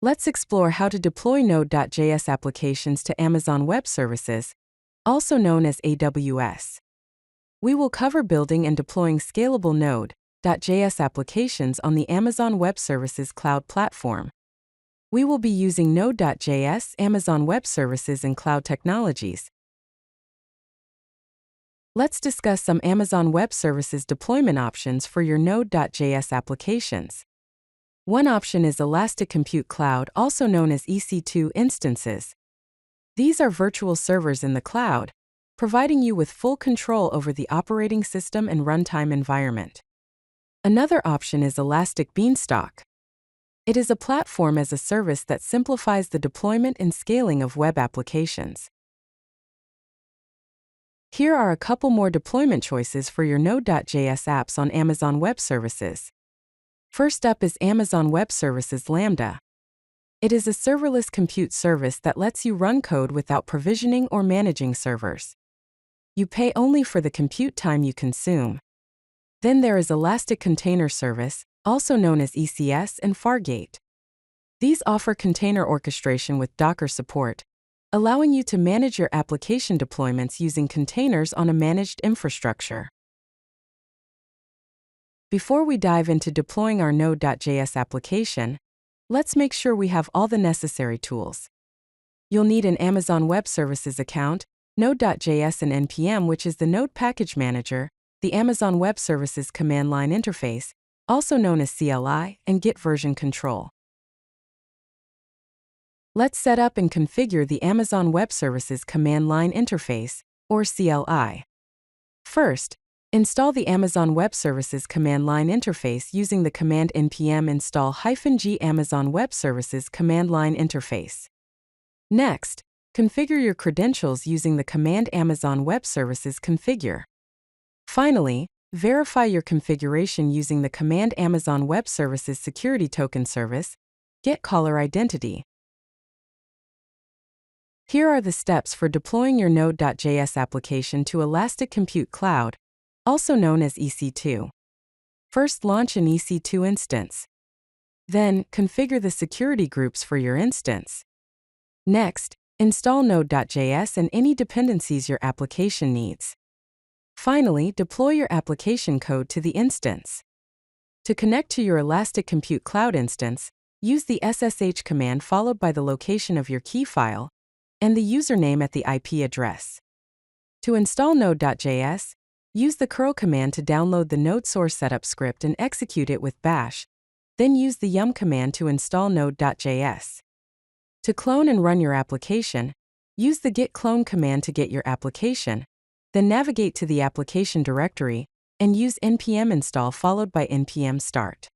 Let's explore how to deploy Node.js applications to Amazon Web Services, also known as AWS. We will cover building and deploying scalable Node.js applications on the Amazon Web Services cloud platform. We will be using Node.js, Amazon Web Services, and cloud technologies. Let's discuss some Amazon Web Services deployment options for your Node.js applications. One option is Elastic Compute Cloud, also known as EC2 Instances. These are virtual servers in the cloud, providing you with full control over the operating system and runtime environment. Another option is Elastic Beanstalk. It is a platform as a service that simplifies the deployment and scaling of web applications. Here are a couple more deployment choices for your Node.js apps on Amazon Web Services. First up is Amazon Web Services Lambda. It is a serverless compute service that lets you run code without provisioning or managing servers. You pay only for the compute time you consume. Then there is Elastic Container Service, also known as ECS and Fargate. These offer container orchestration with Docker support, allowing you to manage your application deployments using containers on a managed infrastructure. Before we dive into deploying our Node.js application, let's make sure we have all the necessary tools. You'll need an Amazon Web Services account, Node.js and NPM, which is the Node Package Manager, the Amazon Web Services command line interface, also known as CLI, and Git version control. Let's set up and configure the Amazon Web Services command line interface, or CLI. First, install the Amazon Web Services command line interface using the command npm install-g Amazon Web Services command line interface. Next, configure your credentials using the command Amazon Web Services configure. Finally, verify your configuration using the command Amazon Web Services security token service, get caller identity. Here are the steps for deploying your Node.js application to Elastic Compute Cloud, also known as EC2. First, launch an EC2 instance. Then, configure the security groups for your instance. Next, install Node.js and any dependencies your application needs. Finally, deploy your application code to the instance. To connect to your Elastic Compute Cloud instance, use the SSH command followed by the location of your key file and the username at the IP address. To install Node.js, use the curl command to download the Node source setup script and execute it with bash, then use the yum command to install Node.js. To clone and run your application, use the git clone command to get your application, then navigate to the application directory and use npm install followed by npm start.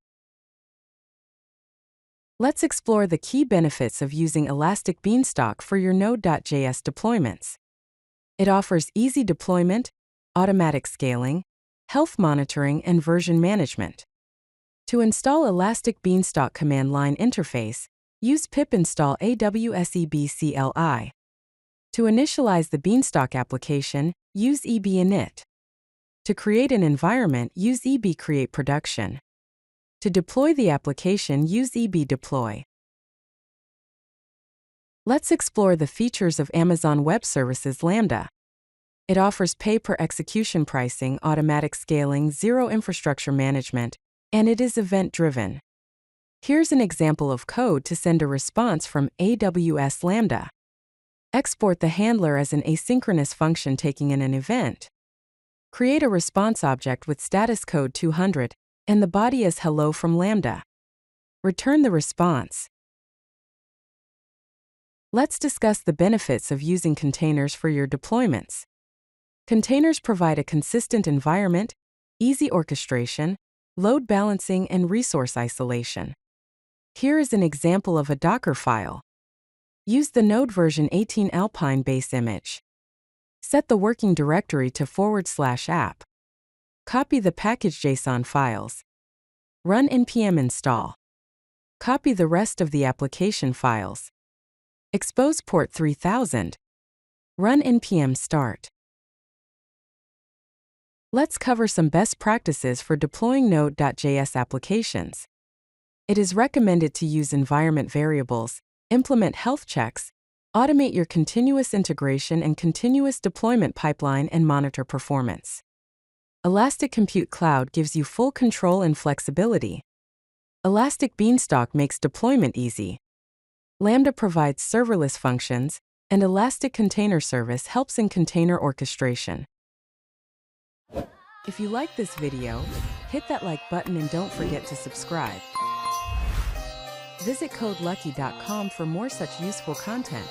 Let's explore the key benefits of using Elastic Beanstalk for your Node.js deployments. It offers easy deployment, automatic scaling, health monitoring, and version management. To install Elastic Beanstalk command line interface, use pip install AWS CLI. To initialize the Beanstalk application, use ebinit. To create an environment, use create production. To deploy the application, use deploy. Let's explore the features of Amazon Web Services Lambda. It offers pay-per-execution pricing, automatic scaling, zero infrastructure management, and it is event-driven. Here's an example of code to send a response from AWS Lambda. Export the handler as an asynchronous function taking in an event. Create a response object with status code 200, and the body is hello from Lambda. Return the response. Let's discuss the benefits of using containers for your deployments. Containers provide a consistent environment, easy orchestration, load balancing, and resource isolation. Here is an example of a Docker file. Use the Node version 18 Alpine base image. Set the working directory to /app. Copy the package.json files. Run npm install. Copy the rest of the application files. Expose port 3000. Run npm start. Let's cover some best practices for deploying Node.js applications. It is recommended to use environment variables, implement health checks, automate your continuous integration and continuous deployment pipeline, and monitor performance. Elastic Compute Cloud gives you full control and flexibility. Elastic Beanstalk makes deployment easy. Lambda provides serverless functions, and Elastic Container Service helps in container orchestration. If you like this video, hit that like button and don't forget to subscribe. Visit CodeLucky.com for more such useful content.